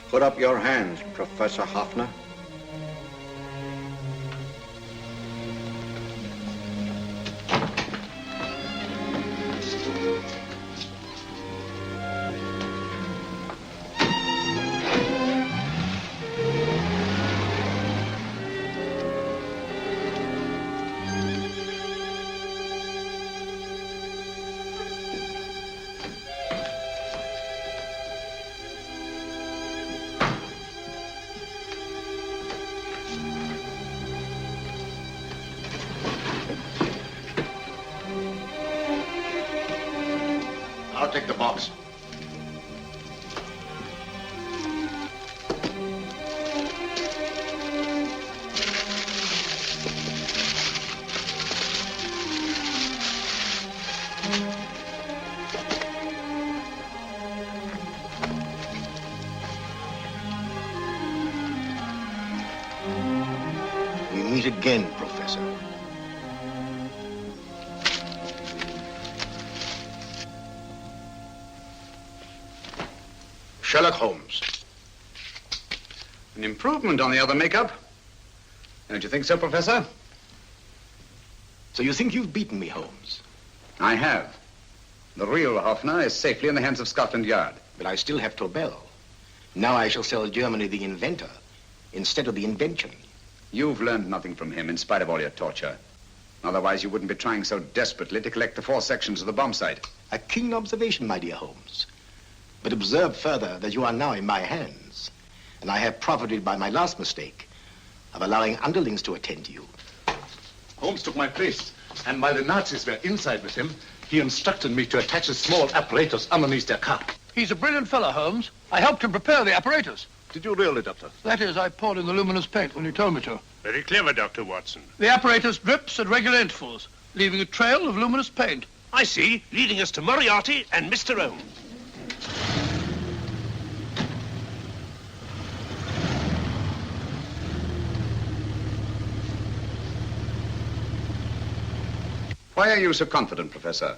Put up your hands, Professor Hoffner. I'll take the box. We meet again, Professor. Sherlock Holmes. An improvement on the other makeup. Don't you think so, Professor? So you think you've beaten me, Holmes? I have. The real Hoffner is safely in the hands of Scotland Yard. But I still have Tobel. Now I shall sell Germany the inventor instead of the invention. You've learned nothing from him in spite of all your torture. Otherwise, you wouldn't be trying so desperately to collect the 4 sections of the bomb site. A keen observation, my dear Holmes. But observe further that you are now in my hands, and I have profited by my last mistake of allowing underlings to attend to you. Holmes took my place, and while the Nazis were inside with him, he instructed me to attach a small apparatus underneath their car. He's a brilliant fellow, Holmes. I helped him prepare the apparatus. Did you really, Doctor? That is, I poured in the luminous paint when you told me to. Very clever, Dr. Watson. The apparatus drips at regular intervals, leaving a trail of luminous paint. I see, leading us to Moriarty and Mr. Holmes. Why are you so confident, Professor?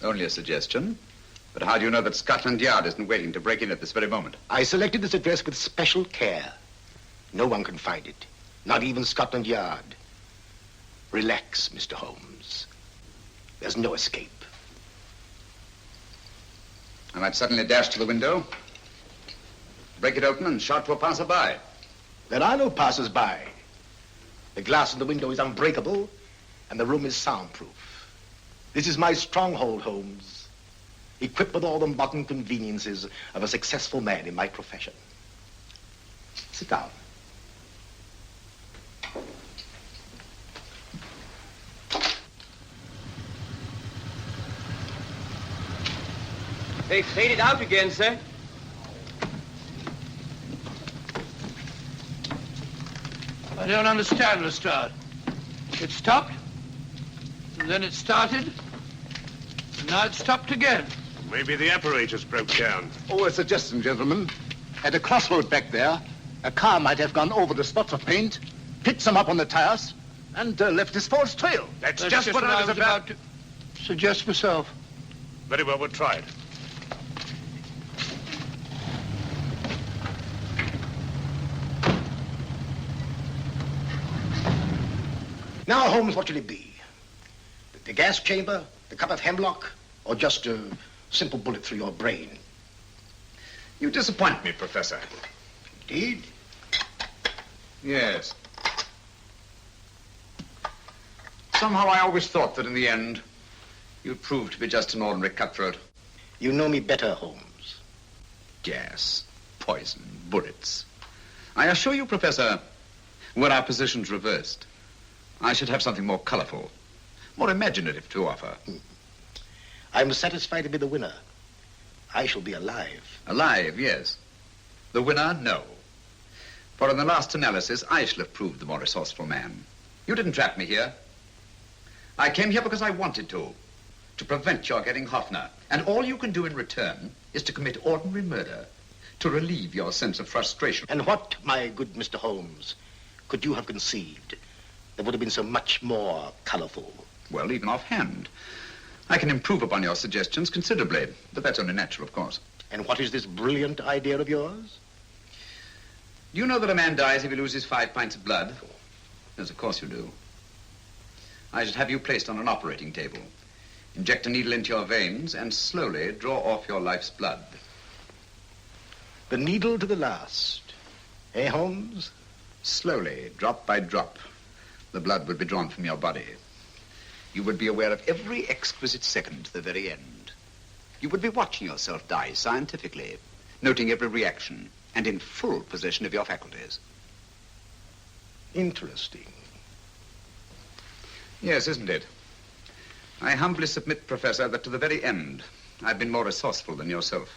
Only a suggestion. But how do you know that Scotland Yard isn't waiting to break in at this very moment? I selected this address with special care. No one can find it, not even Scotland Yard. Relax, Mr. Holmes. There's no escape. I might suddenly dash to the window, break it open, and shout to a passerby. There are no passers-by. The glass in the window is unbreakable, and the room is soundproof. This is my stronghold, Holmes, equipped with all the modern conveniences of a successful man in my profession. Sit down. They faded out again, sir. I don't understand, Lestrade. It stopped, and then it started, and now it stopped again. Maybe the apparatus broke down. Oh, a suggestion, gentlemen. At a crossroad back there, a car might have gone over the spots of paint, picked some up on the tires, and left this false trail. That's just what I was about to suggest myself. Very well, we'll try it. Now, Holmes, what should it be? The gas chamber, the cup of hemlock, or just a simple bullet through your brain? You disappoint me, Professor. Indeed? Yes. Somehow I always thought that in the end, you'd prove to be just an ordinary cutthroat. You know me better, Holmes. Gas, poison, bullets. I assure you, Professor, were our positions reversed, I should have something more colorful, more imaginative to offer. I'm satisfied to be the winner. I shall be alive. Alive, yes. The winner, no. For in the last analysis, I shall have proved the more resourceful man. You didn't trap me here. I came here because I wanted to prevent your getting Hoffner. And all you can do in return is to commit ordinary murder, to relieve your sense of frustration. And what, my good Mr. Holmes, could you have conceived that would have been so much more colorful? Well, even offhand, I can improve upon your suggestions considerably, but that's only natural, of course. And what is this brilliant idea of yours? Do you know that a man dies if he loses 5 pints of blood? Yes, of course you do. I should have you placed on an operating table. Inject a needle into your veins and slowly draw off your life's blood. The needle to the last. Eh, Holmes? Slowly, drop by drop, the blood would be drawn from your body. You would be aware of every exquisite second to the very end. You would be watching yourself die scientifically, noting every reaction, and in full possession of your faculties. Interesting. Yes, isn't it? I humbly submit, Professor, that to the very end, I've been more resourceful than yourself.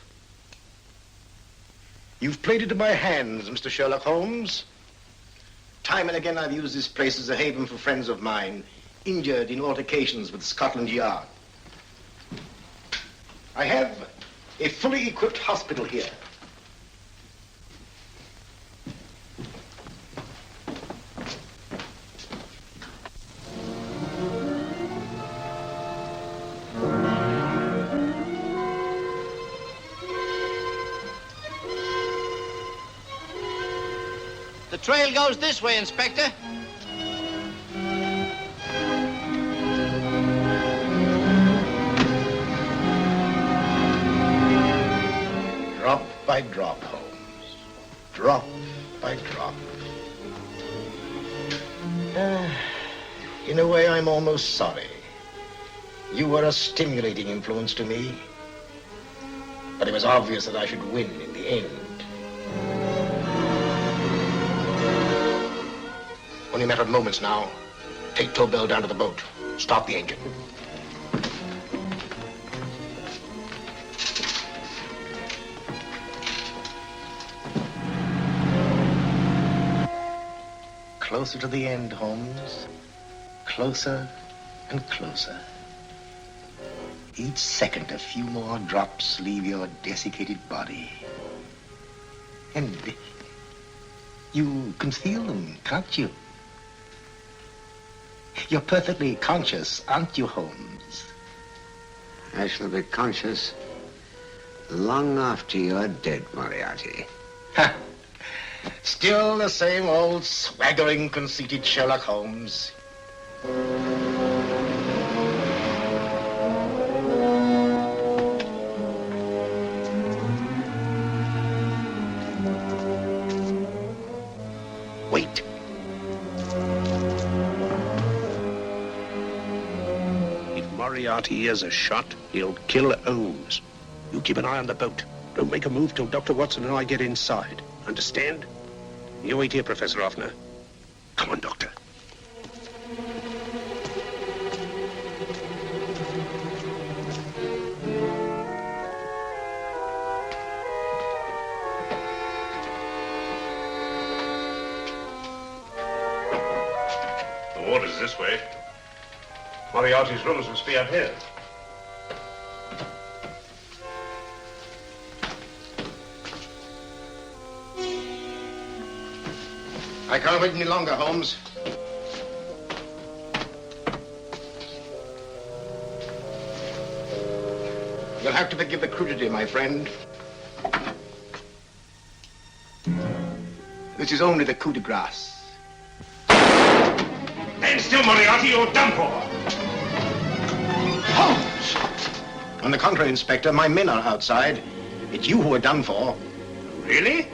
You've played into my hands, Mr. Sherlock Holmes. Time and again I've used this place as a haven for friends of mine, injured in altercations with Scotland Yard. I have a fully equipped hospital here. The trail goes this way, Inspector. Drop by drop, Holmes. Drop by drop. In a way, I'm almost sorry. You were a stimulating influence to me. But it was obvious that I should win in the end. Only a matter of moments now. Take Tobel down to the boat. Start the engine. Closer to the end, Holmes. Closer and closer. Each second, a few more drops leave your desiccated body. And you can feel them, can't you? You're perfectly conscious, aren't you, Holmes? I shall be conscious long after you're dead, Moriarty. Ha! Still the same old swaggering, conceited Sherlock Holmes. Wait. If Moriarty hears a shot, he'll kill Holmes. You keep an eye on the boat. Don't make a move till Dr. Watson and I get inside. Understand? You wait here, Professor Hoffner. Come on, Doctor. The water's this way. Moriarty's rooms must be up here. I can't wait any longer, Holmes. You'll have to forgive the crudity, my friend. This is only the coup de grace. Stand still, Moriarty, you're done for. Holmes! On the contrary, Inspector, my men are outside. It's you who are done for. Really?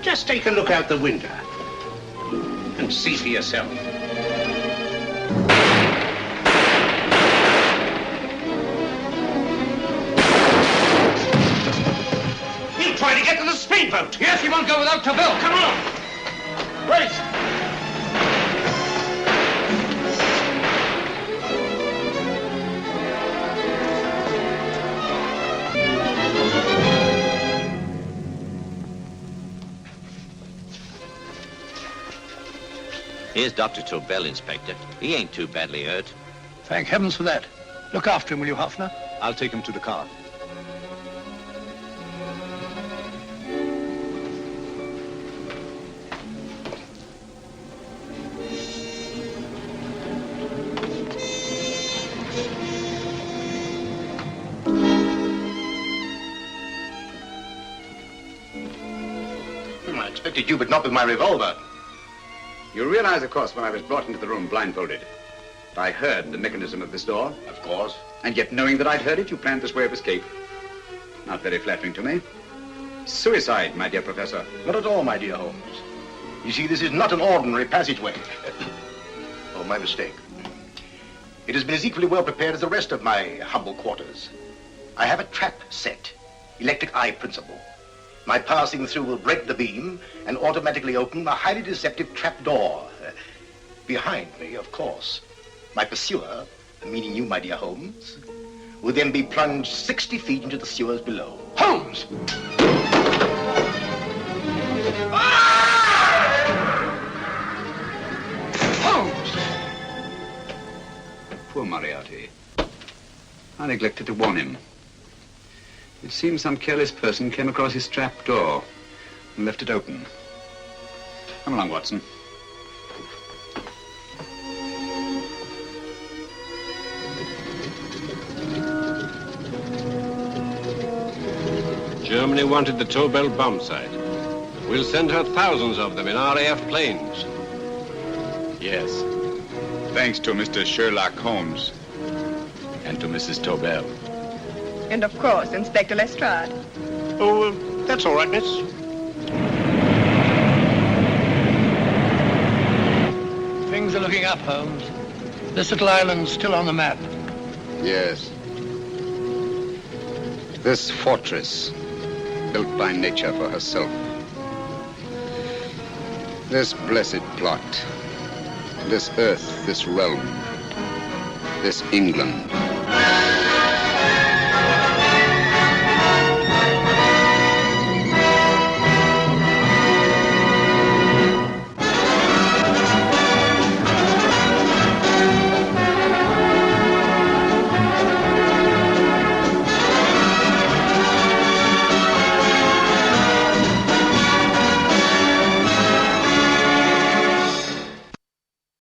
Just take a look out the window and see for yourself. He'll try to get to the speedboat. Yes, he won't go without Tobel. Come on. Wait. Here's Dr. Tobel, Inspector. He ain't too badly hurt. Thank heavens for that. Look after him, will you, Hoffner? I'll take him to the car. I expected you, but not with my revolver. You realize, of course, when I was brought into the room blindfolded, I heard the mechanism of this door. Of course. And yet, knowing that I'd heard it, you planned this way of escape. Not very flattering to me. Suicide, my dear Professor. Not at all, my dear Holmes. You see, this is not an ordinary passageway. Oh, my mistake. It has been as equally well prepared as the rest of my humble quarters. I have a trap set, electric eye principle. My passing through will break the beam and automatically open a highly deceptive trap door. Behind me, of course, my pursuer, meaning you, my dear Holmes, will then be plunged 60 feet into the sewers below. Holmes! Holmes! Poor Moriarty. I neglected to warn him. It seems some careless person came across his trap door and left it open. Come along, Watson. Germany wanted the Tobel bomb site. We'll send her thousands of them in RAF planes. Yes. Thanks to Mr. Sherlock Holmes and to Mrs. Tobel. And of course, Inspector Lestrade. Oh, that's all right, miss. Things are looking up, Holmes. This little island's still on the map. Yes. This fortress, built by nature for herself. This blessed plot. This earth, this realm. This England.